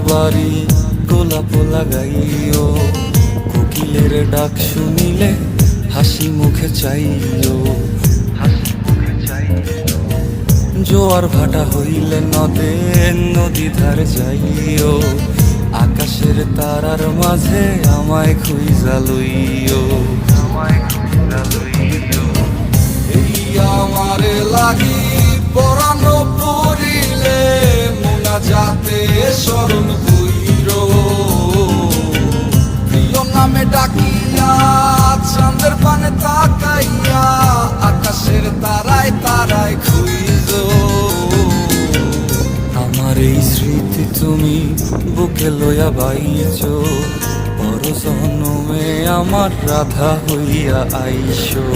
বাড়ি গোলাপ লাগাইও, কোকিলের ডাক শুনিলে হাসি মুখে চাইও, জোয়ার ভাটা হইলে নদে নদী ধার যাইও, আকাশের তারার মাঝে আমায় খুঁজা লইও। এই আমারে লাগি পরানো পড়িলে মোনাজাতে স্মরণ কইরো, প্রিয় নামে ডাকিয়া চাঁদের পানে তাকাইয়া আকাশের তারায় তারায় খুঁজো। আমার এই স্মৃতি তুমি বুকে লইয়া বাইছো, পর জন্মে আমার রাধা হইয়া আইসো।